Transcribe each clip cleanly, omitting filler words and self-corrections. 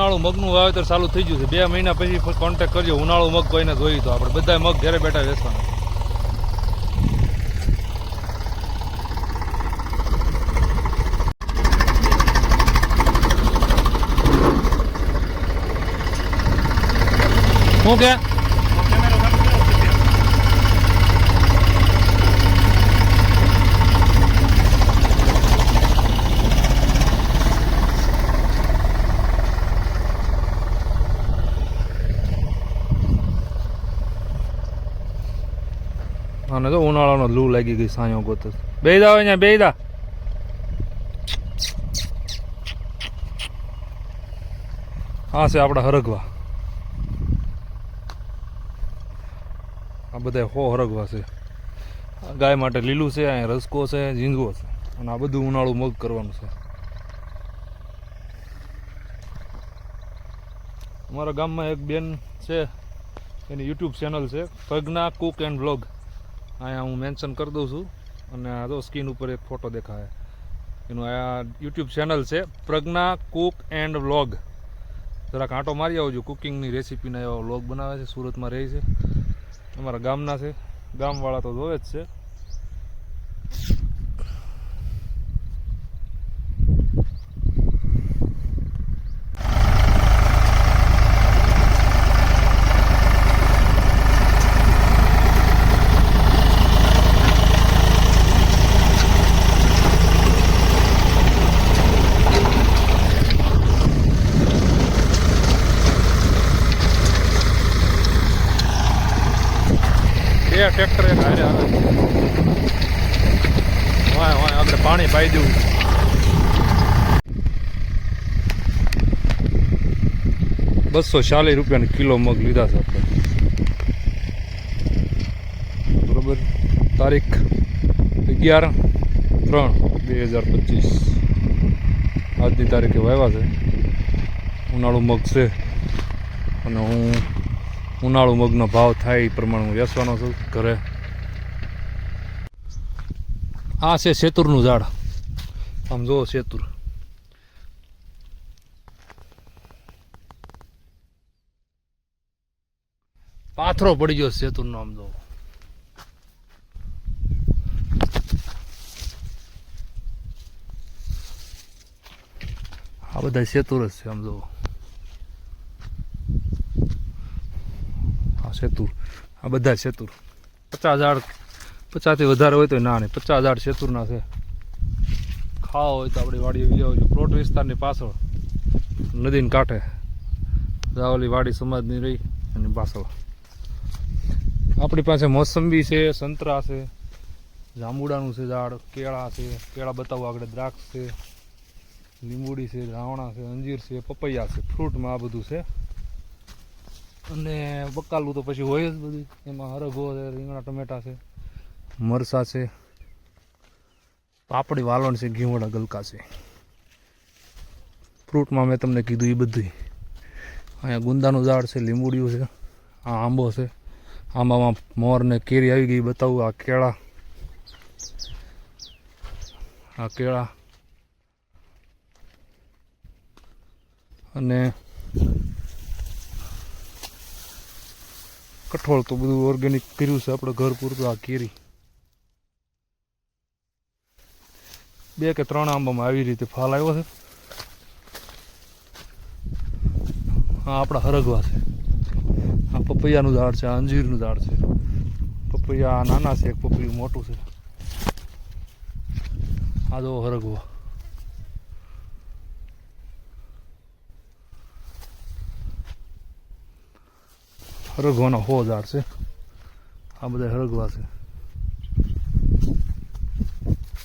ઉનાળુ મગનું વાવેતર ચાલુ થઈ ગયું છે 2 મહિના પછી કોન્ટેક્ટ કરજો ઉનાળુ મગ કોઈને જોઈએ તો આપણે બધા મગ ઘરે બેઠા વેચવાના શું કે અને તો ઉનાળાનો લૂ લાગી ગઈ સાયો ગોત બેહી જાવ અહીંયા બેહી જા હા છે આપણા હરગવા આ બધા હરગવા છે ગાય માટે લીલું છે અહીંયા રસકો છે ઝીંગો છે અને આ બધું ઉનાળું મગ કરવાનું છે અમારા ગામમાં એક બેન છે એની યુટ્યુબ ચેનલ છે પ્રજ્ઞા કુક એન્ડ વ્લોગ અહીંયા હું મેન્શન કરી દઉં છું અને આ તો સ્ક્રીન ઉપર એક ફોટો દેખાય એનું આ યુટ્યુબ ચેનલ છે પ્રજ્ઞા કુક એન્ડ વ્લોગ જરાક આંટો મારી આવજો કુકિંગની રેસીપીના એવા વ્લોગ બનાવે છે સુરતમાં રહે છે અમારા ગામના છે ગામવાળા તો જોવે જ છે ટ્રેક્ટર એક હારે આવે વાય વાય આપણે પાણી પાઈ દેવું 240 રૂપિયાની કિલો મગ લીધા છે આપણે બરોબર તારીખ 11/3/2025 આજની તારીખે વાવ્યા છે ઉનાળુ મગ છે અને હું ઉનાળુ મગનો ભાવ થાય એ પ્રમાણે હું વેચવાનો છું ઘરે આ છે સેતુરનું ઝાડ આમ જુઓ સેતુર પાથરો પડી ગયો સેતુરનો આમ જુઓ આ બધા સેતુર જ છે આમ જુઓ સેતુર આ બધા સેતુર 50 ઝાડ 50 થી વધારે હોય તો ના નહીં 50 ઝાડ સેતુરના છે ખાવા હોય તો આપણી વાડીએ આવજો પ્લોટ વિસ્તારની પાછળ નદીને કાંઠે જાવલી વાડી સમાજની રહી અને પાછળ આપણી પાસે મોસંબી છે સંતરા છે જાંબુડાનું છે ઝાડ કેળા છે કેળા બતાવો આગળ દ્રાક્ષ છે લીંબુડી છે રાવણા છે અંજીર છે પપૈયા છે ફ્રૂટમાં આ બધું છે અને બકાલું તો પછી હોય જ બધું એમાં હરગો છે રીંગણા ટમેટા છે મરસા છે પાપડી વાલોણ છે ઘીવડા ગલકા છે ફ્રૂટમાં મેં તમને કીધું એ બધું અહીંયા ગુંદાનું ઝાડ છે લીંબુડિયું છે આ આંબો છે આંબામાં મોર ને કેરી આવી ગઈ બતાવું આ કેળા અને કઠોળ તો બધું ઓર્ગેનિક કર્યું છે આપણે ઘર પૂરતું આ કેરી 2 કે 3 આંબામાં આવી રીતે ફાલ આવ્યો છે આ આપણા હરગવા છે આ પપૈયાનું ઝાડ છે આ અંજીરનું ઝાડ છે પપૈયા નાના છે એક પપૈયું મોટું છે આ જો હરગવા હરગવાના 100 ઝાડ છે આ બધા હરગવા છે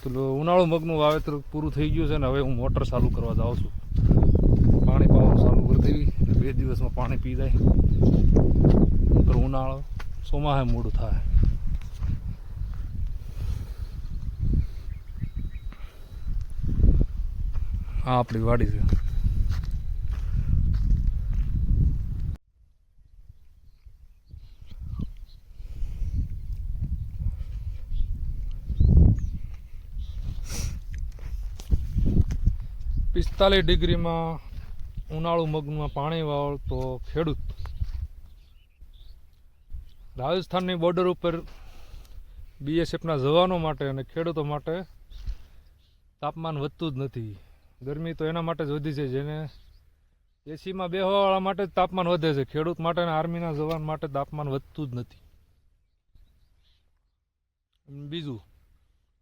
તો ઉનાળુ મગનું વાવેતર પૂરું થઈ ગયું છે ને હવે હું મોટર ચાલુ કરવા જાઉં છું પાણી પાવાનું ચાલુ કરી દેવી 2 દિવસમાં પાણી પી જાય ઉનાળો ચોમાસે મોડું થાય આ આપણી વાડી છે પિસ્તાલીસ ડિગ્રીમાં ઉનાળુ મગમાં પાણી વાળતો ખેડૂત રાજસ્થાનની બોર્ડર ઉપર બીએસએફના જવાનો માટે અને ખેડૂતો માટે તાપમાન વધતું જ નથી. ગરમી તો એના માટે જ વધી છે જેને એસીમાં બેસવાવાળા માટે જ તાપમાન વધે છે. ખેડૂત માટે અને આર્મીના જવાન માટે તાપમાન વધતું જ નથી. બીજું,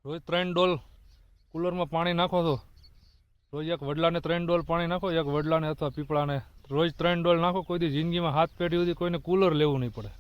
રોજ 3 ડોલ કુલરમાં પાણી નાખો છો. રોજ એક વડલાને 3 ડોલ પાણી નાખો, એક વડલાને અથવા પીપળાને રોજ 3 ડોલ નાખો. કોઈ દી જિંદગીમાં 7 પેઢી સુધી કોઈને કુલર લેવું નહીં પડે.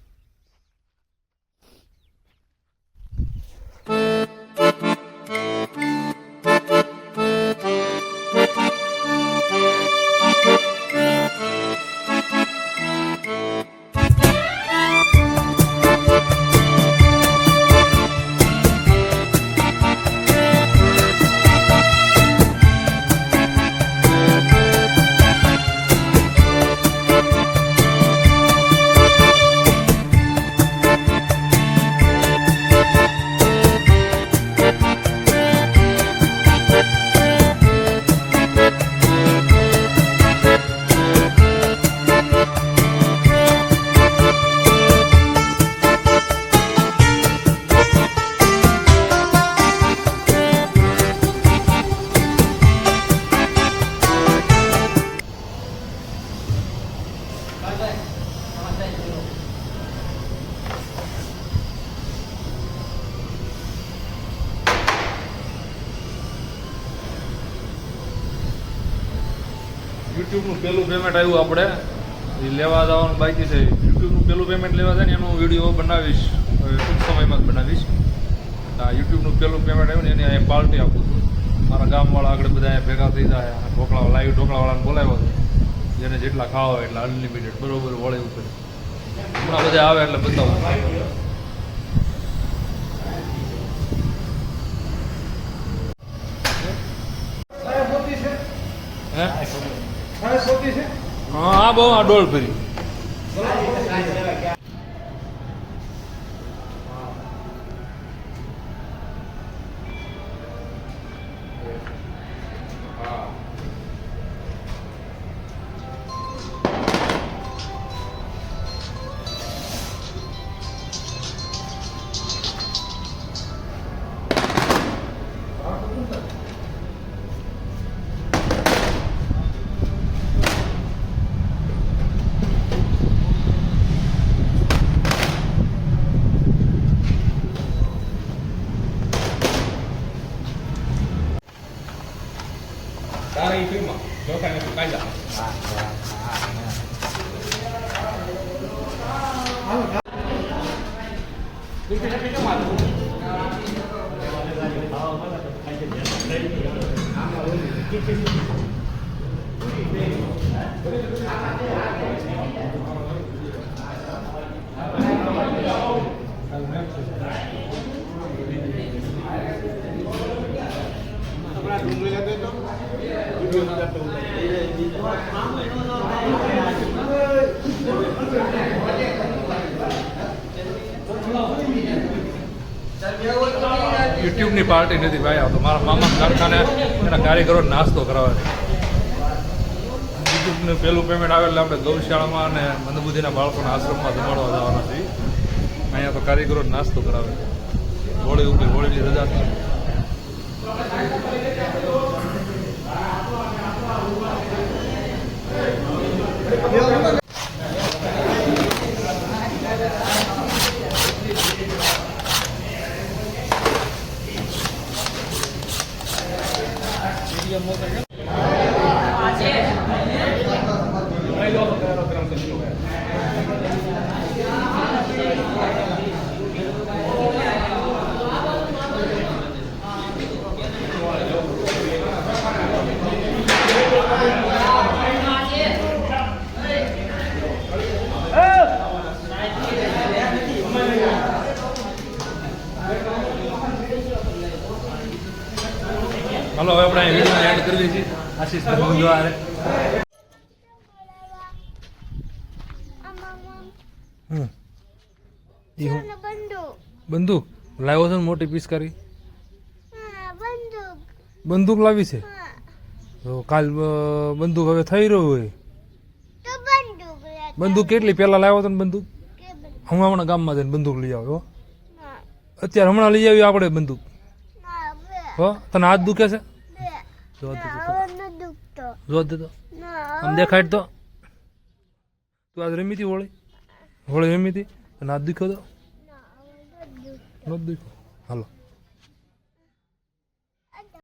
યુટ્યુબનું પેલું પેમેન્ટ આવ્યું, આપણે એ લેવા જવાનું બાકી છે. યુટ્યુબનું પેલું પેમેન્ટ લેવા જાય ને એનો વિડીયો બનાવીશ, ટૂંક સમયમાં જ બનાવીશ. આ યુટ્યુબનું પેલું પેમેન્ટ આવ્યું ને એની અહીંયા પાર્ટી આપું છું. મારા ગામવાળા આગળ બધા અહીંયા ભેગા થઈ જાય અને ઢોકળા લાઈવ ઢોકળાવાળાને બોલાવ્યો છે. જેને જેટલા ખાવા હોય એટલે અનલિમિટેડ બરોબર વળે ઉપર હમણાં બધા આવે એટલે બતાવું. હા બહુ આ ડોલ ફરી તારે એ ફિલ્મમાં જોતા નથી કાયદા. યુટ્યુબની પાર્ટી નથી ભાઈ, આ તો મારા મામા કારખાને એના કારીગરો નાસ્તો કરાવે છે. યુટ્યુબનું પેલું પેમેન્ટ આવે એટલે આપણે ગૌશાળામાં અને મંદબુદ્ધિના બાળકોના આશ્રમમાં જમાડવા જવાના છીએ. અહીંયા તો કારીગરો નાસ્તો કરાવે છે. હોળી ઉપર હોળીની રજા છે. હાલો હવે આપણે વિડીયો એડ કરી દઈએ છીએ. આશીષ જોવા બંદૂક લાવ્યો છે ને મોટી પિચકારી બંદૂક લાવી છે તો કાલ બંદૂક હવે થઈ રહ્યું હોય બંદૂક કેટલી પહેલા લાવ્યો તો ને બંદૂક? હું હમણાં ગામમાં જઈને બંદૂક લઈ આવ્યો. અત્યારે હમણાં લઈ આવી આપણે બંદૂક. હો તને હાથ દુખે છે? જો દે તો આમ દેખાડ તો. તું આજ રમી હતી હોળી? હોળી રમી હતી અને હાથ દુખ્યો તો? નથી દુખ્યો. હાલો.